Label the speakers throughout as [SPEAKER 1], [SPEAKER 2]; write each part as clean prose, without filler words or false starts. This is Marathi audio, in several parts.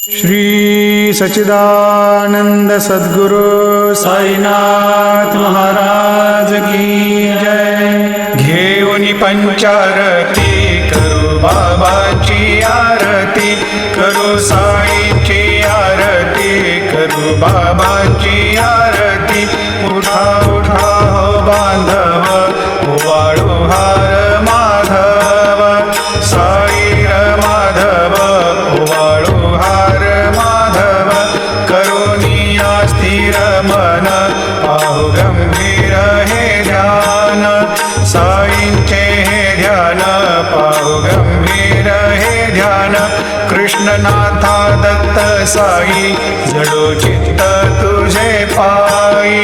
[SPEAKER 1] श्री सच्चिदानंद सद्गुरु साईनाथ महाराज की जय। घेऊनी पंचारती करू बाबाची आरती, करू साईची आरती, करू बाबाची आरती। उठा उठा हो बांधव, ओवाळू हार माधव, साई माधव ओवाळू हार माधव। करुणिया स्थिर मन पाहु गंभीर हे ध्यान, साईंचे हे ध्यान पाहु गंभीर हे ध्यान। कृष्णनाथा दत्त साई जडो चित्त तुझे पायी,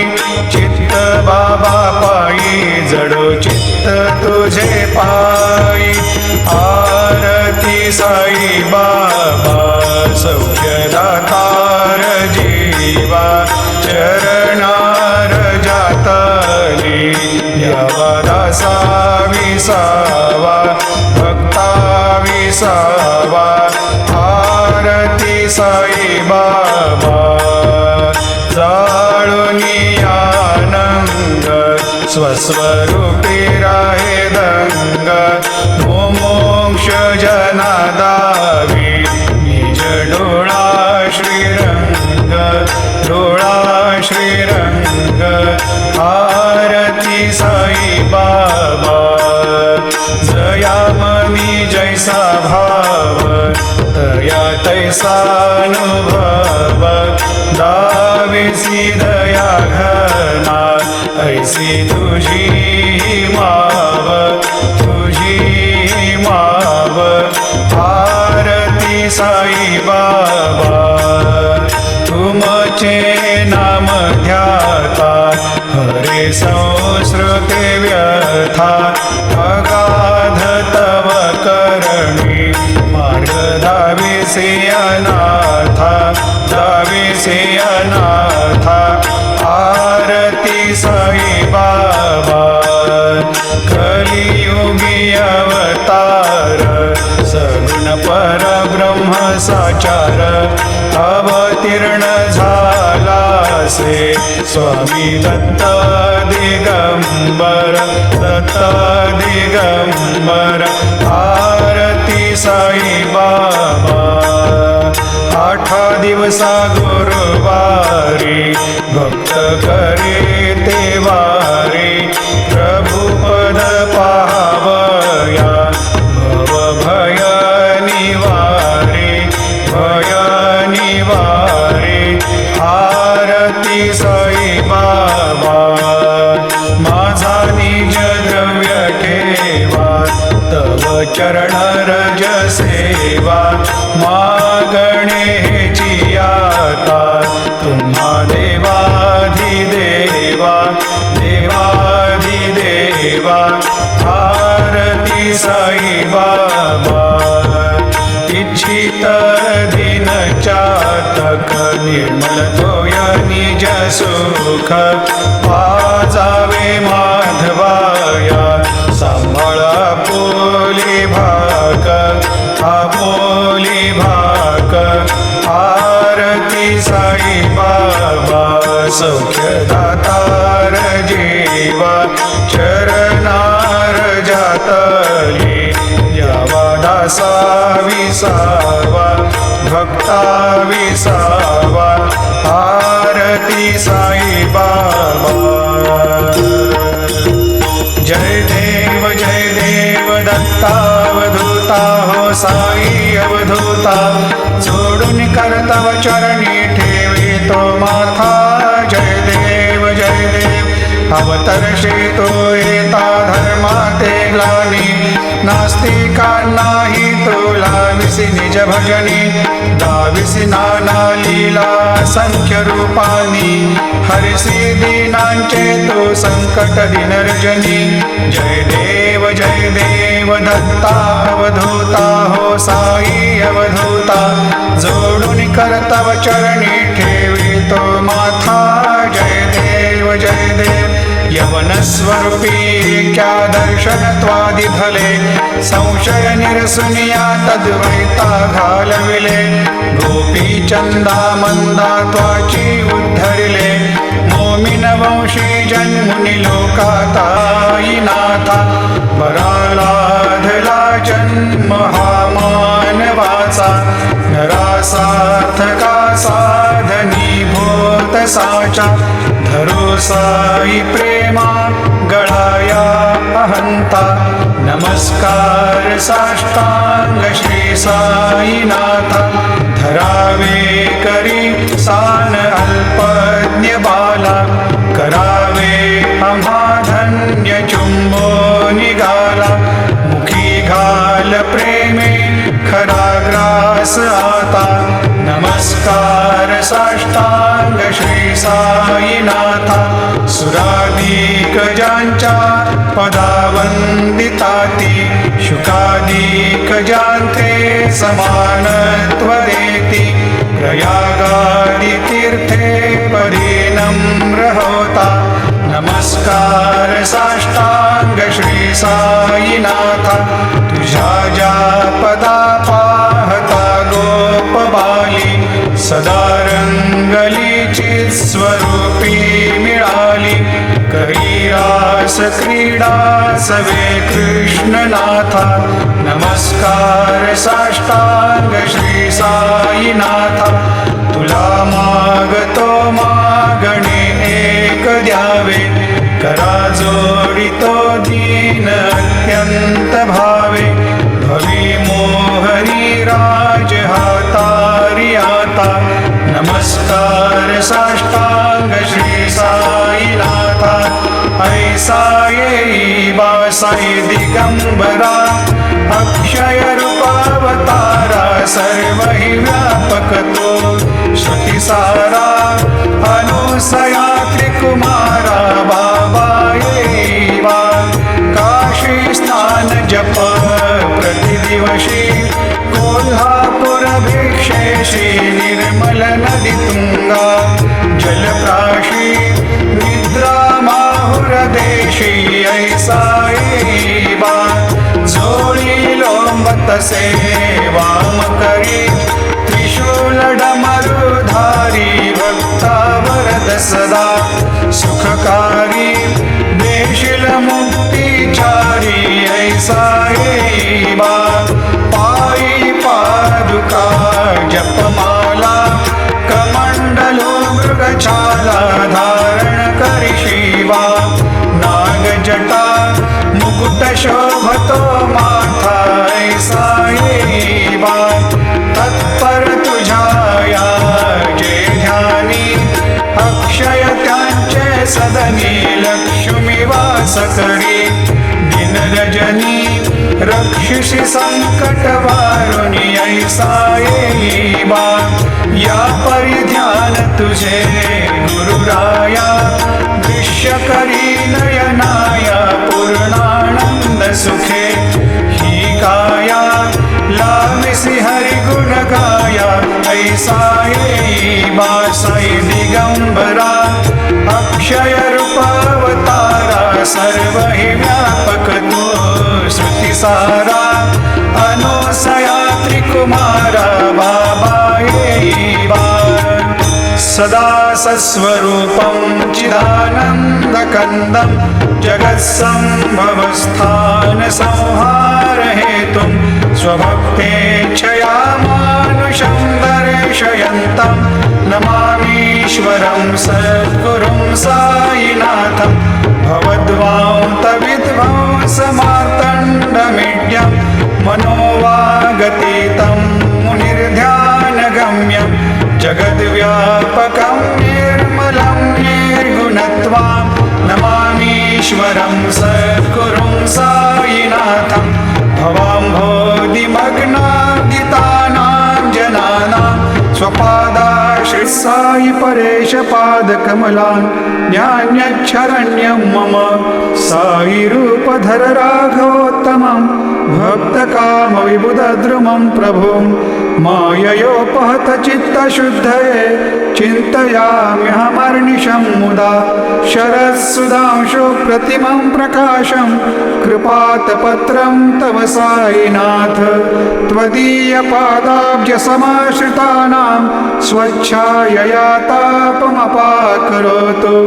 [SPEAKER 1] चित्त बाबा पायी जडो चित्त तुझे पायी। आरती साई बाबा सौख्यदातार जीवा, चरणार जातली द्यावा दासा विसावा, भक्ता विसावा। आरती साई बाबा जाळुनी आनंद, स्वस्वरूपी राहे दंग। मोक्ष जना दावी निज डोळा श्रीरंग, डोळा श्रीरंग। आरती साई बाबा जयामनी जैसा भाव, तया तैसा अनुभव। दाविसी दया घना ऐसी तुझी माव, तुझी माव। आरती साई बाबा तुमचे नाम ध्याता, हरे संस्कृते व्यथा। अगाध तव करणी मार्ग धाविसे अनाथा, धाविसे अनाथा। आरती साई बाबा कलियुगी अवतार, सगुण परब्रह्म साचार। अवतीर्ण झाला से स्वामी दत्त दिगंबर, दत्त दिगंबर। आरती साई बाबा आठा दिवसा गुरुवारी, भक्त करे ते वारी। प्रभुपद पाहावया भव भय निवारे, भय निवारे। आरती साई बाबा माझा निज द्रव्य ठेवा, तव चरण रज सेवा। मागणे हेची आता तुम्हा देवाधिदेवा, देवाधिदेवा। आरती साई बाबा इच्छित दिन चातक, निर्मल तोय निज सुख। पाजावे माधवाया सांभाळा पोली भाग, आपोली भाग। आरती साई बाबा सौख्यदातार जीवा, चरणार जातली द्यावा दासा विसावा, भक्ता विसावा। आरती साई बाबा जय देव दत्तावधूता हो साई अवधूता। जोडून कर्तव चरणी ठेवे तो माथा, जय देव अवतर्षे तो येता धर्माते ग्लानी। नास्तिकांनाही तुला विसी निज भजनी, दाविसी नाना लीला संख्य रूपानी। हरिसी दीनांचे तो संकट दिनर्जनी। जय देव दत्ता अवधूता हो साई अवधूता। जोडून कर्तव चरणी ठेवी तो माथा, जय देव यवन स्वरूपी क्या दर्शन त्वादि भले। संशय निरसुनिया तद्वैता घालविले। गोपी चंदा मंदा त्वाची उद्धरले मोमिन वंशी जन्मुनी लोकाताई नाथा बराला धला जन्म हा मानवाचा नरासार्थका साधनी भूत साचा धरो साई प्रेमा गळाया अहंता नमस्कार साष्टांग श्री साईनाथा धरावे करी सान अल्पज्ञ बाला करावे आम्हा धन्य चुंबो निघाला मुखी घाल प्रेमे खरा ग्रास आता नमस्कार साष्टांग श्री साईनाथा सुराधिक ज्यांच्या पदावंदिताती शुकाधिक ज्यांचे समानत्व देती प्रयागादि तीर्थे परिनम्र होता नमस्कार साष्टांग श्री साईनाथा तुझ्या ज्या पदा पाहता गोप बाली सदा रंगलीची स्वरूपी मिळाली करी रास क्रीडा सवे कृष्णनाथा नमस्कार साष्टांग श्री साईनाथा तुला मागतो मागणे एक द्यावे करा जोडितो दीन अत्यंत भावे भवी मोहरी राज हातारी आता नमस्कार साष्टांग श्री साईनाथा ऐसा येई बासाई दिगंबरा अक्षय रूपावतारा सर्व हि व्यापक तो श्रुतिसारा अनुसया त्रिकुमारा बाबा येवा काशी स्नान जप प्रतिदिवशी कोल्हापुर भिक्षेशी निर्मल नदी तुंगा जलप्राशी निद्रा माहुर देशी ऐसा येवा जोडी लोंबत सेवाम करी त्रिशूल डमरुधारी भक्ता वरद सदा सुखकारी देशील मुक्तिचारी ऐसा येवा पायी पादुका जपमाला कमंडलो मृगछाला धारण करी शिवा नागजटा मुकुट शोभतो माथा ऐसा येवा तत्पर तुझ्या जे ध्यानी अक्षय त्यांचे सदनी लक्ष्मी वास करी दिन रजनी रक्षिषि संकट वारुणी ऐसा येवा या परिध्यान तुझे गुरुराया दृश्य करी नयनाया पूर्णानंद सुखे ही काया लाविसी हरि गुण गाया ऐसा येवा साई दिगंबरा अक्षय रूपावतारा सर्व हि व्यापक तो श्रुतिसारा अनुसया त्रिकुमारा बाबा येवा सदा सस्वरूपं चिदानन्दकन्दं जगत्सम्भवस्थान संहार हेतुं स्वभक्तेच्छया मानुषं दर्शयन्तं नमामीश्वरं सद्गुरुं साईनाथं भवद्वान्तविध्वंसमार्तण्डमीड्यं मनोवागतीतं मुनिर्ध्यानगम्यं जगद्व्यापकं निर्मलं निर्गुणत्वां नमामीश्वरं सद्गुरुं साईनाथं भवाम्भोधिमग्नादितानां जनानां स्वपादाश्रित साई परेश पादकमलान् ज्ञान्यच्छरण्यं मम साई रूपधर राघवोत्तमम् भक्तकामविबुधद्रुमं प्रभुं माययोपहत चित्तशुद्धये चिन्तयाम्यहमर्निशं मुदा शरत्सुधांशो प्रतिमं प्रकाशं कृपातपत्रं तव साईनाथ त्वदीयपादाब्जसमाश्रितानां स्वच्छायया तापमपाकरोतु।